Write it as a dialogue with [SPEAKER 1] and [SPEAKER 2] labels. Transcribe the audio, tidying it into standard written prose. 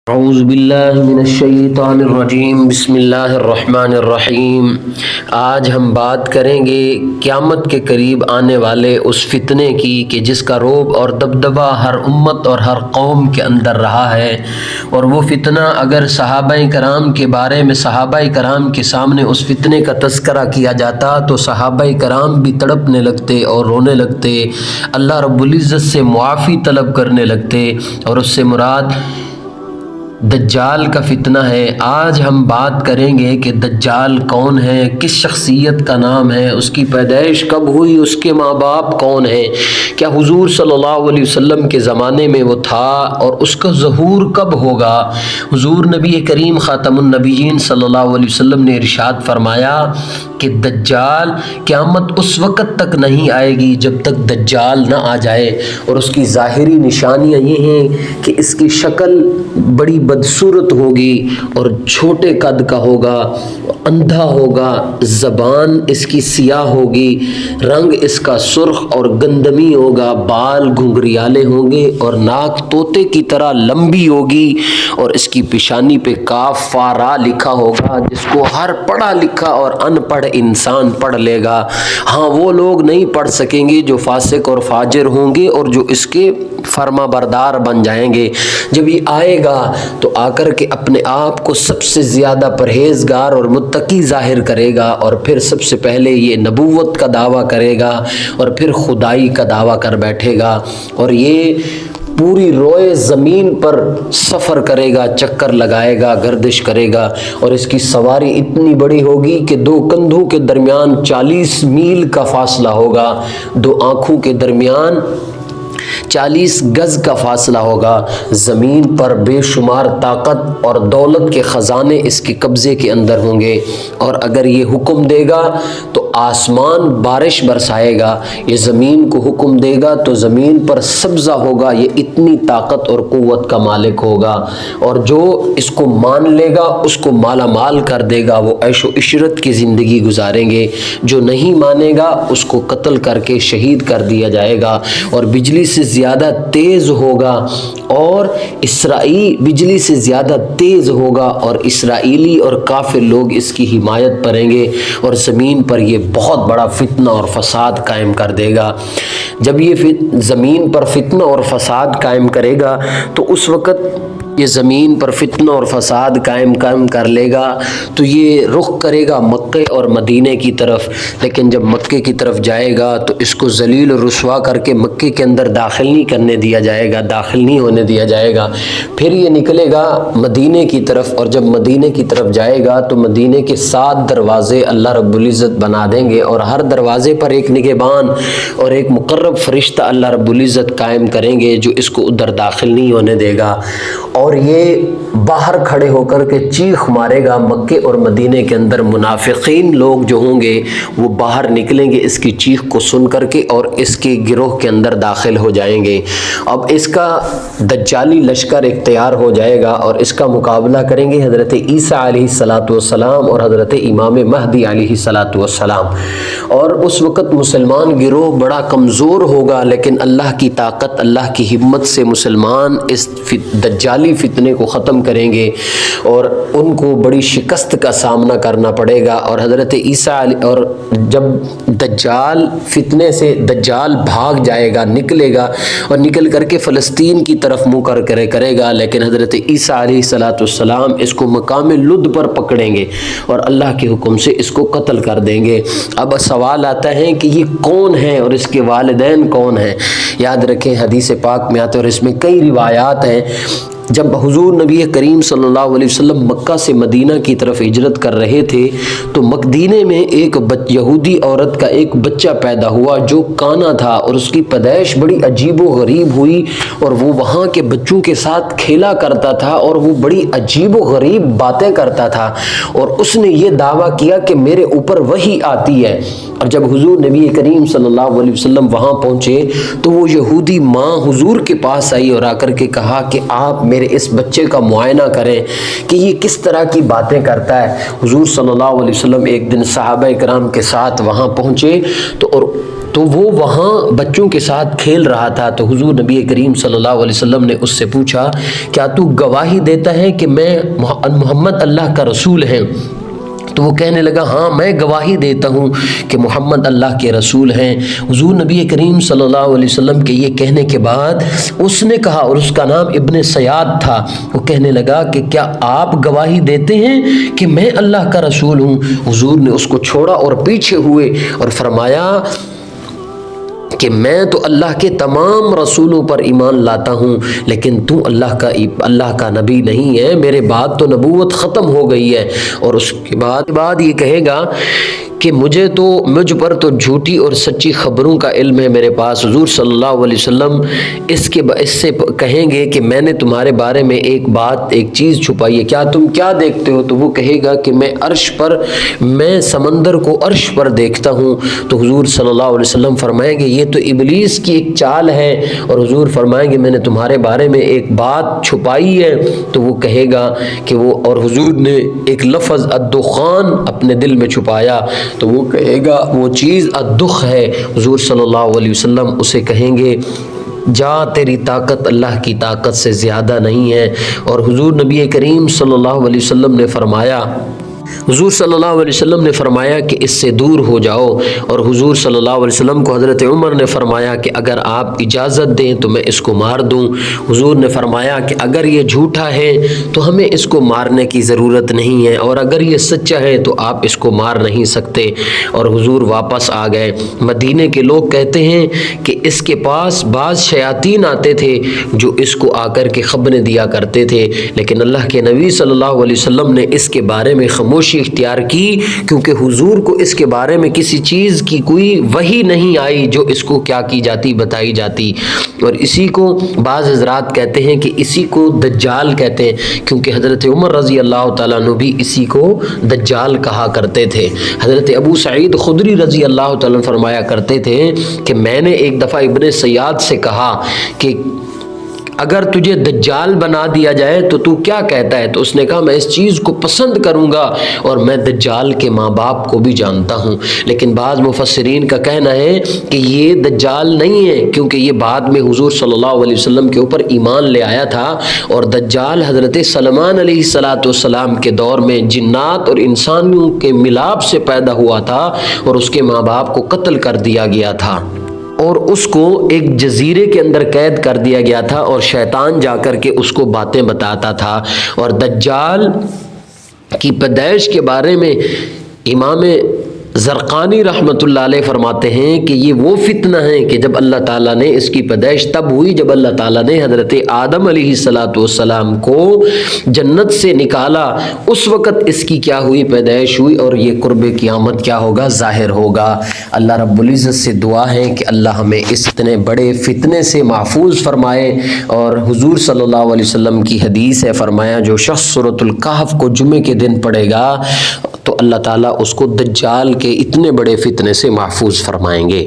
[SPEAKER 1] اعوذ باللہ من الشیطان الرجیم بسم اللہ الرحمن الرحیم۔ آج ہم بات کریں گے قیامت کے قریب آنے والے اس فتنے کی کہ جس کا رعب اور دبدبہ ہر امت اور ہر قوم کے اندر رہا ہے، اور وہ فتنہ اگر صحابہ کرام کے بارے میں صحابہ کرام کے سامنے اس فتنے کا تذکرہ کیا جاتا تو صحابہ کرام بھی تڑپنے لگتے اور رونے لگتے، اللہ رب العزت سے معافی طلب کرنے لگتے، اور اس سے مراد دجال کا فتنہ ہے۔ آج ہم بات کریں گے کہ دجال کون ہے، کس شخصیت کا نام ہے، اس کی پیدائش کب ہوئی، اس کے ماں باپ کون ہیں، کیا حضور صلی اللہ علیہ وسلم کے زمانے میں وہ تھا، اور اس کا ظہور کب ہوگا۔ حضور نبی کریم خاتم النبیین صلی اللہ علیہ وسلم نے ارشاد فرمایا کہ دجال قیامت اس وقت تک نہیں آئے گی جب تک دجال نہ آ جائے، اور اس کی ظاہری نشانیاں یہ ہیں کہ اس کی شکل بڑی بدصورت ہوگی اور چھوٹے قد کا ہوگا، اندھا ہوگا، زبان اس کی سیاہ ہوگی، رنگ اس کا سرخ اور گندمی ہوگا، بال گھنگریالے ہوں گے اور ناک طوطے کی طرح لمبی ہوگی، اور اس کی پیشانی پہ کاف فا را لکھا ہوگا جس کو ہر پڑھا لکھا اور ان پڑھ انسان پڑھ لے گا۔ ہاں، وہ لوگ نہیں پڑھ سکیں گے جو فاسق اور فاجر ہوں گے اور جو اس کے فرما بردار بن جائیں گے۔ جب یہ آئے گا تو آ کر کے اپنے آپ کو سب سے زیادہ پرہیزگار اور متقی ظاہر کرے گا، اور پھر سب سے پہلے یہ نبوت کا دعویٰ کرے گا اور پھر خدائی کا دعویٰ کر بیٹھے گا، اور یہ پوری روئے زمین پر سفر کرے گا، چکر لگائے گا، گردش کرے گا، اور اس کی سواری اتنی بڑی ہوگی کہ دو کندھوں کے درمیان 40 میل کا فاصلہ ہوگا، دو آنکھوں کے درمیان 40 گز کا فاصلہ ہوگا۔ زمین پر بے شمار طاقت اور دولت کے خزانے اس کے قبضے کے اندر ہوں گے، اور اگر یہ حکم دے گا تو آسمان بارش برسائے گا، یہ زمین کو حکم دے گا تو زمین پر سبزہ ہوگا، یہ اتنی طاقت اور قوت کا مالک ہوگا، اور جو اس کو مان لے گا اس کو مالا مال کر دے گا، وہ عیش و عشرت کی زندگی گزاریں گے، جو نہیں مانے گا اس کو قتل کر کے شہید کر دیا جائے گا، اور بجلی سے زیادہ تیز ہوگا، اور بجلی سے زیادہ تیز ہوگا، اور اسرائیلی اور کافر لوگ اس کی حمایت کریں گے، اور زمین پر یہ بہت بڑا فتنہ اور فساد قائم کر دے گا۔ جب یہ زمین پر فتنہ اور فساد قائم کرے گا تو اس وقت یہ زمین پر فتنہ اور فساد قائم کر لے گا تو یہ رخ کرے گا مکے اور مدینے کی طرف، لیکن جب مکے کی طرف جائے گا تو اس کو ذلیل و رسوا کر کے مکے کے اندر داخل نہیں کرنے دیا جائے گا، داخل نہیں ہونے دیا جائے گا۔ پھر یہ نکلے گا مدینے کی طرف، اور جب مدینے کی طرف جائے گا تو مدینے کے 7 دروازے اللہ رب العزت بنا دیں گے، اور ہر دروازے پر ایک نگہبان اور ایک مقرب فرشتہ اللہ رب العزت قائم کریں گے جو اس کو ادھر داخل نہیں ہونے دے گا، اور یہ باہر کھڑے ہو کر کے چیخ مارے گا۔ مکے اور مدینے کے اندر منافقین لوگ جو ہوں گے وہ باہر نکلیں گے اس کی چیخ کو سن کر کے، اور اس کے گروہ کے اندر داخل ہو جائیں گے۔ اب اس کا دجالی لشکر ایک تیار ہو جائے گا، اور اس کا مقابلہ کریں گے حضرت عیسیٰ علیہ السلام اور حضرت امام مہدی علیہ السلام، اور اس وقت مسلمان گروہ بڑا کمزور ہوگا، لیکن اللہ کی طاقت، اللہ کی ہمت سے مسلمان اس دجالی فتنے کو ختم کریں گے، اور ان کو بڑی شکست کا سامنا کرنا پڑے گا۔ اور حضرت عیسیٰ اور جب دجال فتنے سے دجال بھاگ جائے گا، نکلے گا، اور نکل کر کے فلسطین کی طرف منہ کرے گا، لیکن حضرت عیسیٰ علیہ السلام اس کو مقام لد پر پکڑیں گے اور اللہ کے حکم سے اس کو قتل کر دیں گے۔ اب سوال آتا ہے کہ یہ کون ہے اور اس کے والدین کون ہیں۔ یاد رکھیں حدیث پاک میں آتے، اور اس میں کئی روایات ہیں، جب حضور نبی کریم صلی اللہ علیہ وسلم مکہ سے مدینہ کی طرف ہجرت کر رہے تھے تو مدینے میں ایک یہودی عورت کا ایک بچہ پیدا ہوا جو کانا تھا، اور اس کی پیدائش بڑی عجیب و غریب ہوئی، اور وہ وہاں کے بچوں کے ساتھ کھیلا کرتا تھا، اور وہ بڑی عجیب و غریب باتیں کرتا تھا، اور اس نے یہ دعویٰ کیا کہ میرے اوپر وحی آتی ہے۔ اور جب حضور نبی کریم صلی اللہ علیہ وسلم وہاں پہنچے تو وہ یہودی ماں حضور کے پاس آئی اور آ کر کے کہا کہ آپ میرے اس بچے کا معائنہ کریں کہ یہ کس طرح کی باتیں کرتا ہے۔ حضور صلی اللہ علیہ وسلم ایک دن صحابہ کرام کے ساتھ وہاں پہنچے تو وہ وہاں بچوں کے ساتھ کھیل رہا تھا، تو حضور نبی کریم صلی اللہ علیہ وسلم نے اس سے پوچھا کیا تو گواہی دیتا ہے کہ میں محمد اللہ کا رسول ہیں؟ تو وہ کہنے لگا ہاں میں گواہی دیتا ہوں کہ محمد اللہ کے رسول ہیں۔ حضور نبی کریم صلی اللہ علیہ وسلم کے یہ کہنے کے بعد اس نے کہا، اور اس کا نام ابن سیاد تھا، وہ کہنے لگا کہ کیا آپ گواہی دیتے ہیں کہ میں اللہ کا رسول ہوں؟ حضور نے اس کو چھوڑا اور پیچھے ہوئے اور فرمایا کہ میں تو اللہ کے تمام رسولوں پر ایمان لاتا ہوں، لیکن تو اللہ کا نبی نہیں ہے، میرے بعد تو نبوت ختم ہو گئی ہے۔ اور اس کے بعد یہ کہے گا کہ مجھ پر تو جھوٹی اور سچی خبروں کا علم ہے میرے پاس۔ حضور صلی اللہ علیہ وسلم اس سے کہیں گے کہ میں نے تمہارے بارے میں ایک چیز چھپائی ہے، کیا تم کیا دیکھتے ہو؟ تو وہ کہے گا کہ میں سمندر کو عرش پر دیکھتا ہوں۔ تو حضور صلی اللہ علیہ وسلم فرمائیں گے یہ تو ابلیس کی ایک چال ہے، اور حضور فرمائیں گے میں نے تمہارے بارے میں ایک بات چھپائی ہے۔ تو وہ کہے گا کہ اور حضور نے ایک لفظ الدخان اپنے دل میں چھپایا، تو وہ کہے گا وہ چیز الدخ ہے۔ حضور صلی اللہ علیہ وسلم اسے کہیں گے جا تیری طاقت اللہ کی طاقت سے زیادہ نہیں ہے۔ اور حضور نبی کریم صلی اللہ علیہ وسلم نے فرمایا کہ اس سے دور ہو جاؤ۔ اور حضور صلی اللہ علیہ وسلم کو حضرت عمر نے فرمایا کہ اگر آپ اجازت دیں تو میں اس کو مار دوں۔ حضور نے فرمایا کہ اگر یہ جھوٹا ہے تو ہمیں اس کو مارنے کی ضرورت نہیں ہے، اور اگر یہ سچا ہے تو آپ اس کو مار نہیں سکتے۔ اور حضور واپس آ گئے۔ مدینے کے لوگ کہتے ہیں کہ اس کے پاس بعض شیاطین آتے تھے جو اس کو آ کر کے خبریں دیا کرتے تھے، لیکن اللہ کے نبی صلی اللہ علیہ وسلم نے اس کے بارے میں خاموشی اختیار کی، کیونکہ حضور کو اس کے بارے میں کسی چیز کی کوئی وحی نہیں آئی جو اس کو کیا کی جاتی، بتائی جاتی۔ اور اسی کو بعض حضرات کہتے ہیں کہ اسی کو دجال کہتے ہیں، کیونکہ حضرت عمر رضی اللہ تعالیٰ عنہ بھی اسی کو دجال کہا کرتے تھے۔ حضرت ابو سعید خدری رضی اللہ تعالیٰ عنہ فرمایا کرتے تھے کہ میں نے ایک دفعہ ابن سیاد سے کہا کہ اگر تجھے دجال بنا دیا جائے تو تو کیا کہتا ہے؟ تو اس نے کہا میں اس چیز کو پسند کروں گا، اور میں دجال کے ماں باپ کو بھی جانتا ہوں۔ لیکن بعض مفسرین کا کہنا ہے کہ یہ دجال نہیں ہے، کیونکہ یہ بعد میں حضور صلی اللہ علیہ وسلم کے اوپر ایمان لے آیا تھا، اور دجال حضرت سلمان علیہ السلام کے دور میں جنات اور انسانوں کے ملاپ سے پیدا ہوا تھا، اور اس کے ماں باپ کو قتل کر دیا گیا تھا، اور اس کو ایک جزیرے کے اندر قید کر دیا گیا تھا، اور شیطان جا کر کے اس کو باتیں بتاتا تھا۔ اور دجال کی پیدائش کے بارے میں امام زرقانی رحمۃ اللہ علیہ فرماتے ہیں کہ یہ وہ فتنہ ہے کہ جب اللہ تعالیٰ نے اس کی پیدائش تب ہوئی جب اللہ تعالیٰ نے حضرت آدم علیہ السلام کو جنت سے نکالا، اس وقت اس کی کیا ہوئی، پیدائش ہوئی، اور یہ قرب قیامت کیا ہوگا، ظاہر ہوگا۔ اللہ رب العزت سے دعا ہے کہ اللہ ہمیں اس اتنے بڑے فتنے سے محفوظ فرمائے۔ اور حضور صلی اللہ علیہ وسلم کی حدیث ہے، فرمایا جو شخص سورۃ الکہف کو جمعے کے دن پڑھے گا تو اللہ تعالیٰ اس کو دجال کے اتنے بڑے فتنے سے محفوظ فرمائیں گے۔